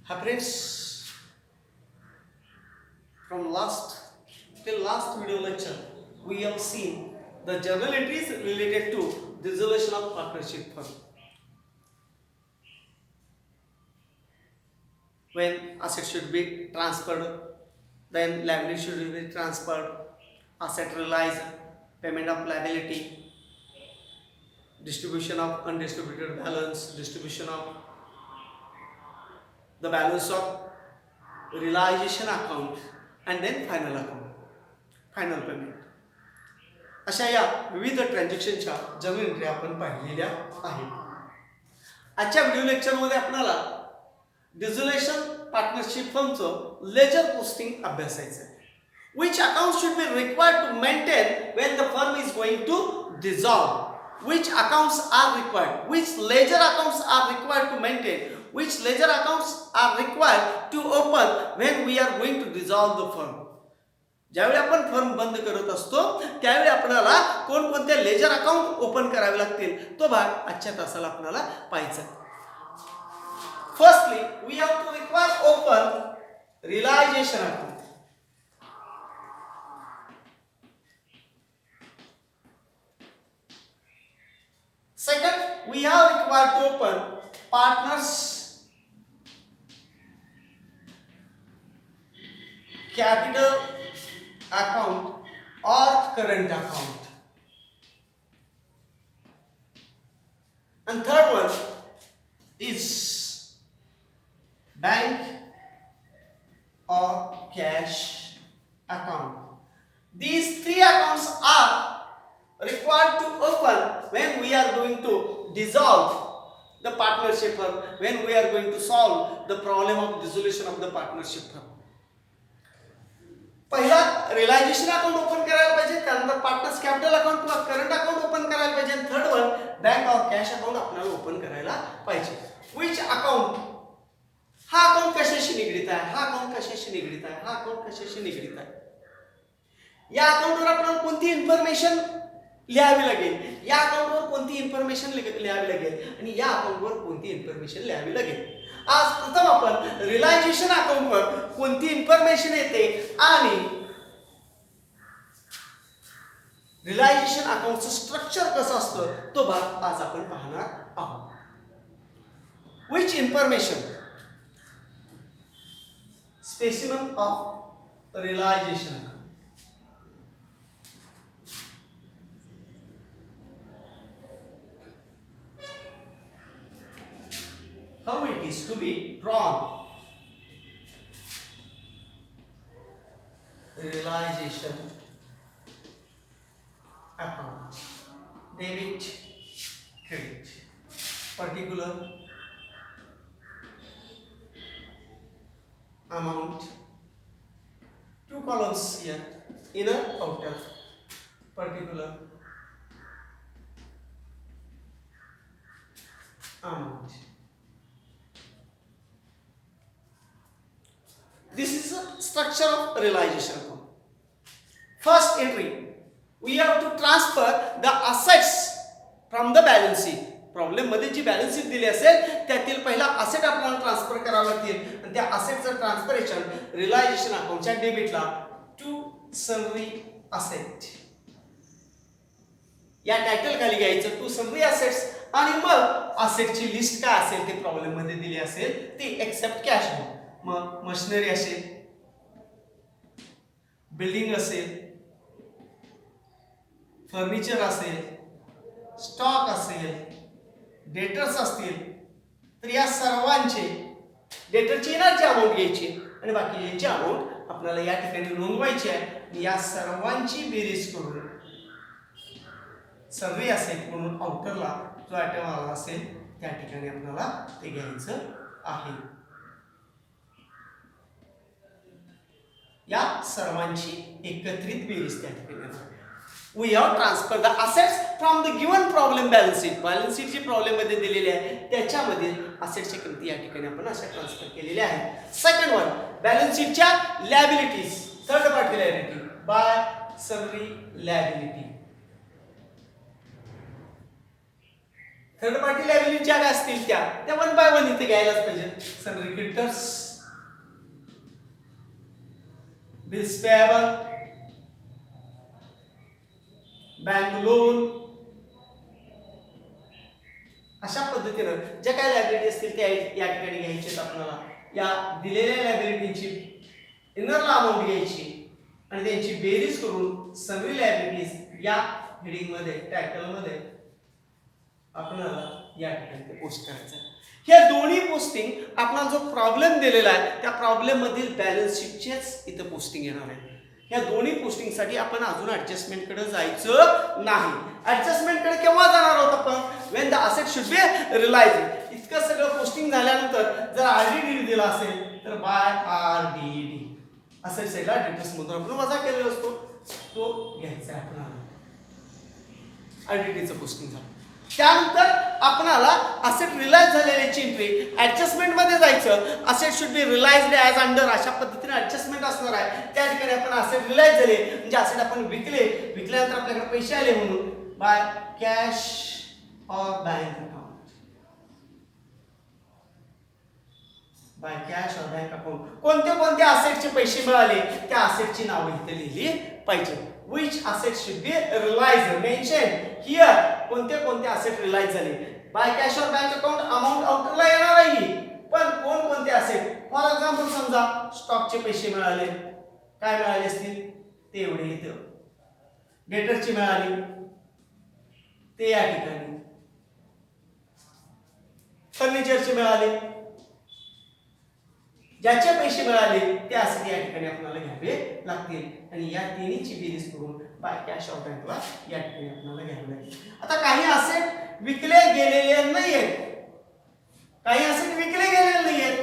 Hi friends, from last video lecture, we have seen the journal entries related to dissolution of partnership firm. When assets should be transferred, then liability should be transferred, asset realized, payment of liability, distribution of undistributed balance, distribution of the balance of realization account, and then final account, final payment. अशा या विविध ट्रान्झॅक्शनच्या journal entry आपण पाहिलेल्या आहेत. आजच्या video लेक्चरमध्ये आपल्याला डिसोल्युशन partnership फर्मचं ledger posting अभ्यासायचं आहे. Which accounts should be required to maintain when the firm is going to dissolve? Which accounts are required? Which ledger accounts are required to maintain? Which ledger accounts are required to open when we are going to dissolve the firm? ज्यावेळी आपण firm बंद करत असतो त्यावेळी आपल्याला कोणकोणते ledger account open करावे लागतील तो भाग आजच्या तासाला आपल्याला पाहायचा आहे. Firstly we have to require open realisation account. Second, we are required to open partners capital account or current account. And third one is bank or cash account. These three accounts are required to open when we are going to dissolve the partnership firm, when we are going to solve the problem of dissolution of the partnership firm. पहिला realisation account open करायला पाहिजे, त्यानंतर partners capital account किंवा current account open करायला पाहिजे, आणि third one bank और cash account आपल्याला ओपन करायला पाहिजे. विच अकाउंट, हा अकाउंट कशाशी निगडित आहे, हा अकाउंट कशाशी निगडित आहे, हा अकाउंट कशाशी निगडित आहे, या अकाउंटवर आपल्याला कोणती इन्फॉर्मेशन लिहावी लागेल, या अकाउंटवर कोणती इन्फॉर्मेशन लिहावी लागेल, आणि या अकाउंटवर कोणती इन्फॉर्मेशन लिहावी लागेल. आज प्रथम आपण रियलायझेशन अकाउंटवर कोणती इन्फॉर्मेशन येते आणि रियलायझेशन अकाउंटचं स्ट्रक्चर कसं असतं तो भाग आज आपण पाहणार आहोत. Which information, specimen of realisation. How it is to be drawn. Realization account. Debit, credit. Particular amount. Two columns here. Inner, outer. Particular amount. This is the structure of realization account. First entry, we have to transfer the assets from the balance sheet. Problem मध्ये जी balance sheet दिली असेल त्यातील पहिला asset आपल्याला transfer करावा लागतील, आणि त्या असेटचं ट्रान्सफरेशन रियलायझेशन अकाउंटच्या डेबिटला टू सनरी असेट या टायटल खाली घ्यायचं, टू सनरी असेट्स, आणि मग असेटची लिस्ट काय असेल ते प्रॉब्लेम मध्ये दिली असेल ती एक्सेप्ट कॅश. मग मशिनरी असेल, बिल्डिंग असेल, फर्निचर असेल, स्टॉक असेल, डेटर्स असतील, तर या सर्वांचे डेटरची येणारची अमाऊंट घ्यायची आणि बाकीची अमाऊंट आपल्याला या ठिकाणी नोंदवायची आहे. या सर्वांची बेरीज करून सगळी असेल म्हणून आउटरला जो आयटम आला असेल त्या ठिकाणी आपल्याला ते घ्यायचं आहे. या सर्वांची एकत्रित बेरीज त्या ठिकाणी. We have transferred the assets from the given problem balance sheet. Balance sheet जी प्रॉब्लेम मध्ये दिलेली आहे त्याच्यामध्ये असेटच्या किमती या ठिकाणी आपण अशा ट्रान्सफर केलेल्या आहेत. सेकंड वन, बॅलन्स शीटच्या liabilities, third party liability by sundry liability. Third party liability ज्या काय असतील त्या 1 बाय 1 इथे घ्यायलाच पाहिजे. सनरी creditors, bills payable, bank loan, अशा पद्धतीनं ज्या काही लायबिलिटी असतील त्या या ठिकाणी घ्यायचे आपल्याला. या दिलेल्या लायबिलिटीची इनरला अमाऊंट घ्यायची आणि त्यांची बेरीज करून सनरी लायबिलिटीज या हेडिंग मध्ये टायटल मध्ये आपल्याला या ठिकाणी ते पोस्ट करायचं. ह्या दोन्ही पोस्टिंग आपला जो प्रॉब्लेम दिलेला आहे त्या प्रॉब्लेम मधील बॅलन्स शीटचेच इथं पोस्टिंग येणार आहे. या दोन्ही पोस्टिंगसाठी आपण अजून ऍडजस्टमेंट कडे जायचं नाही. ऍडजस्टमेंट कडे केव्हा जाणार आहोत आपण? When the asset should be realised. इतकं सगळं पोस्टिंग झाल्यानंतर जर आरडीडी दिला असेल तर बाय आरडीडी असेट साईडला डिटेल्स मधून आपण वजा केलेला असतो तो घ्यायचा आहे आपल्याला. आरडीडीचं पोस्टिंग झालं. त्यानंतर आपल्याला असेट रिलाइज झालेल्याची एंट्री ऍडजस्टमेंट मध्ये जायचं. Asset should be realised as under अशा पद्धतीने ऍडजस्टमेंट असणार आहे. त्या ठिकाणी आपण असेट रिलाइज झाले म्हणजे असेट आपण विकल्यानंतर आपल्याकडे पैसे आले म्हणून बाय कॅश और बँक अकाउंट. बाय कॅश और बँक अकाउंट कोणते कोणते असेटचे पैसे मिळाले त्या असेटची नावे इथे लिहिली पाहिजे. which assets should be realized mentioned here. कोणते कोणते असेट रिलाइज झाले बाय कॅश और बँक अकाउंट अमाऊंट आउटरला येणार आहे. पण कोण कोणते असेट फॉर एक्झाम्पल समजा स्टॉकचे पैसे मिळाले काय मिळाले असतील ते एवढे इथं. डेटरची मिळाली ते या ठिकाणी. फर्निचरचे मिळाले ज्याचे पैसे मिळाले ते असे या ठिकाणी आपल्याला घ्यावे लागतील आणि या तिन्हीची बेरीज करून बाय कॅश और बँकला या ठिकाणी आपल्याला घ्यावे लागेल. आता काही असेट विकले गेलेले नाहीयेत. काही असेट विकले गेलेले नाहीयेत.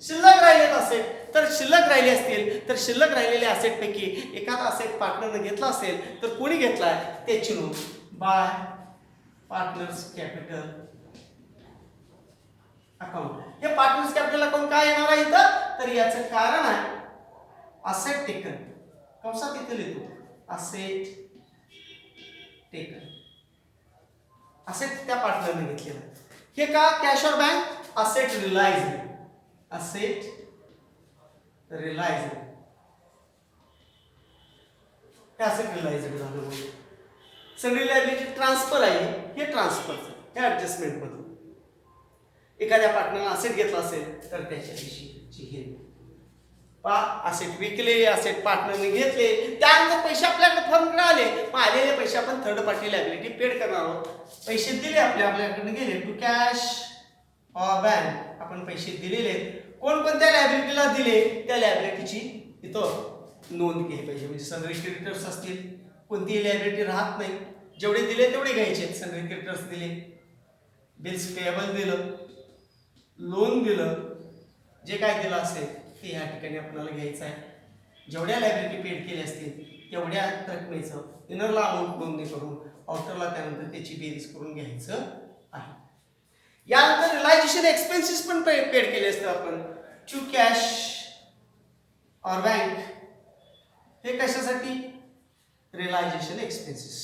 शिल्लक राहिलेत असेट तर शिल्लक राहिले असतील तर शिल्लक राहिलेल्या असेट पैकी एखादा असेट पार्टनरने घेतला असेल तर कोणी घेतलाय त्याची नोंद बाय पार्टनर्स कॅपिटल अकाउंट. हे पार्टनर्स कॅपिटल अकाउंट काय येणार आहे इथं तर याचं कारण आहे असेट टेकन. कंसात इथे लिहितो असेट टेकन. असेट त्या पार्टनरने घेतलेलं. हे का कॅश और bank asset realise. Asset realise हे असेट रिलाइज झालं. सगळी लायबिलिटी ट्रान्सफर आहे हे ट्रान्सफरचं हे ऍडजस्टमेंट मधून. एखाद्या पार्टनरला असेट घेतला असेल तर त्याच्याविषयीची हे असेट विकले असेट पार्टनरने घेतले त्यानंतर पैसे आपल्याकडे फर्मकडे आले मग आलेले पैसे आपण थर्ड पार्टी लायबिलिटी पेड करणार आहोत. पैसे दिले आपल्याकडे गेले टू कॅश और बँक आपण पैसे दिलेले कोणकोणत्या लायबिलिटीला दिले त्या लायबिलिटीची इथं नोंद केली पाहिजे. म्हणजे सनरी क्रेडिटर्स असतील कोणतीही लायबिलिटी राहत नाही. जेवढे दिले तेवढे घ्यायचे. सनरी क्रेडिटर्स दिले, बिल्स पेएबल दिलं, लोन दिलं, जे काय दिलं असेल ते या ठिकाणी आपल्याला घ्यायचं आहे. जेवढ्या लायबिलिटी पेड केल्या असतील तेवढ्या रकमेचं इनरला अमाऊंट नोंदणी करून आउटरला त्यानंतर त्याची बेरीज करून घ्यायचं आहे. यानंतर रिलायझेशन एक्सपेन्सेस पण पेड केले असतात आपण टू कॅश और बँक. हे कशासाठी realisation expenses.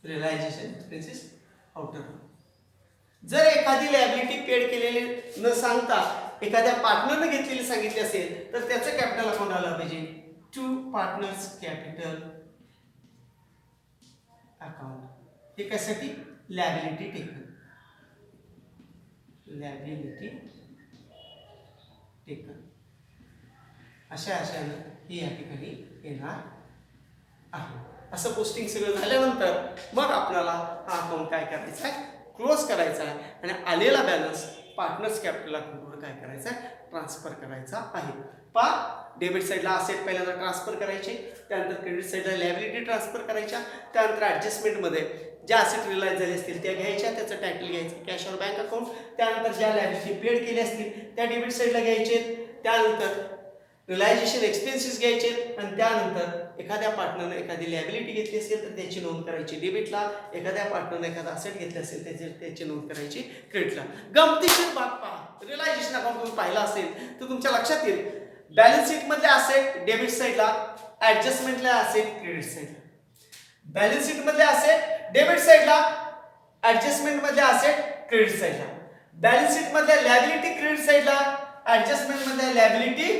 Realisation expenses outer. जर एखादी लायबिलिटी पेड केलेली न सांगता एखाद्या पार्टनरने घेतलेली सांगितली असेल तर त्याचं कॅपिटल अकाउंट आलं पाहिजे टू पार्टनर्स कॅपिटल अकाउंट. हे कशासाठी लायबिलिटी टेकन. लायबिलिटी टेकन अशाने हे या ठिकाणी येणार आहे. असं पोस्टिंग सगळं झाल्यानंतर मग आपल्याला हा अकाउंट काय करायचा आहे क्लोज करायचा आहे आणि आलेला बॅलन्स पार्टनर्स कॅपिटल अकाउंटवर काय करायचा आहे ट्रान्सफर करायचा आहे. डेबिट साईडला असेट पहिल्यांदा ट्रान्सफर करायचे त्यानंतर क्रेडिट साईडला लायबिलिटी ट्रान्सफर करायच्या त्यानंतर ऍडजस्टमेंटमध्ये ज्या असेट रिलाइज झाले असतील त्या घ्यायच्या त्याचं टायटल घ्यायचं कॅश और बँक अकाउंट. त्यानंतर ज्या लायबिलिटी पेड केल्या असतील त्या डेबिट साईडला घ्यायचे. त्यानंतर रिलायझेशन एक्सपेन्सेस घ्यायचे आणि त्यानंतर एखाद्या पार्टनरने एखादी लायबिलिटी घेतली असेल तर त्याची नोंद करायची डेबिटला. एखाद्या पार्टनरने एखादा असेट घेतले असेल त्याची नोंद करायची क्रेडिटला. गमतीशीर बाब पहा रिलायझेशन अकाउंट तुम्ही पाहिला असेल तर तुमच्या लक्षात येईल बॅलन्स शीट मधले असेट डेबिट साईडला ऍडजस्टमेंटला असेट क्रेडिट साईडला. बॅलन्स शीट मधले असेट डेबिट साइडला, ऍडजस्टमेंट मधले असेट क्रेडिट साइडला. बॅलन्स शीट मधल्या लायबिलिटी क्रेडिट साइडला, ऍडजस्टमेंट मधल्या लायबिलिटी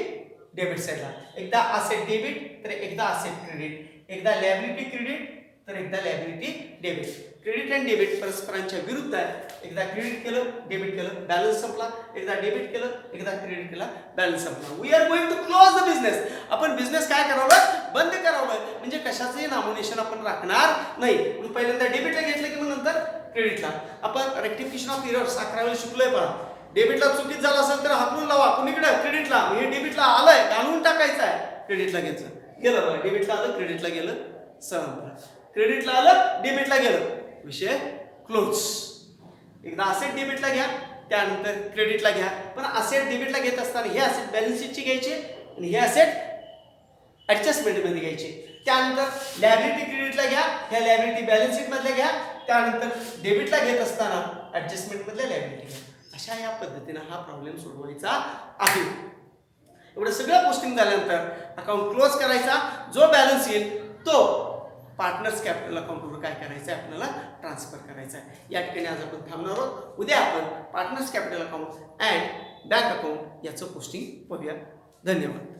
डेबिट साइडला. एकदा असेट डेबिट तर एकदा असेट क्रेडिट, एकदा लायबिलिटी क्रेडिट तर एकदा liability debit. Credit and debit परस्परांच्या विरुद्ध आहे. एकदा क्रेडिट केलं डेबिट केलं बॅलन्स संपला, एकदा डेबिट केलं एकदा क्रेडिट केला बॅलन्स संपला. We are going to close the business. आपण बिझनेस काय करावं, बंद करावं. म्हणजे कशाचंही नामोनिशन आपण राखणार नाही. पहिल्यांदा डेबिटला घेतलं की मग नंतर क्रेडिटला. आपण रेक्टिफिकेशन ऑफ एरर्स 11वी शिकलोय. पहा, डेबिटला चुकीत झालं असेल तर हातून लावा कुणीकडे, क्रेडिटला. हे डेबिटला आलंय घालून टाकायचं आहे, क्रेडिटला घ्यायचं. गेलं बघा, डेबिटला आलं क्रेडिटला गेलं, संपलं. क्रेडिटला आलं डेबिटला गेलं, विषय क्लोज. एकदा असेट डेबिटला घ्या त्यानंतर क्रेडिटला घ्या. पण असेट डेबिटला घेत असताना हे असेट बॅलन्स शीटची घ्यायचे आणि हे असेट ऍडजस्टमेंट मध्ये घ्यायचे. त्यानंतर लायबिलिटी क्रेडिटला घ्या, ह्या लायबिलिटी बॅलन्स शीट मधल्या घ्या. त्यानंतर डेबिटला घेत असताना ऍडजस्टमेंट मधल्या लायबिलिटी घ्या. अशा या पद्धतीने हा प्रॉब्लेम सोडवायचा आहे. एवढं सगळं पोस्टिंग झाल्यानंतर अकाउंट क्लोज करायचा. जो बॅलन्स येईल तो पार्टनर्स कॅपिटल अकाउंटवर काय करायचं आहे, आपल्याला ट्रान्सफर करायचा आहे. या ठिकाणी आज आपण थांबणार आहोत. उद्या आपण partners capital account and bank account याचं पोस्टिंग बघूया. धन्यवाद.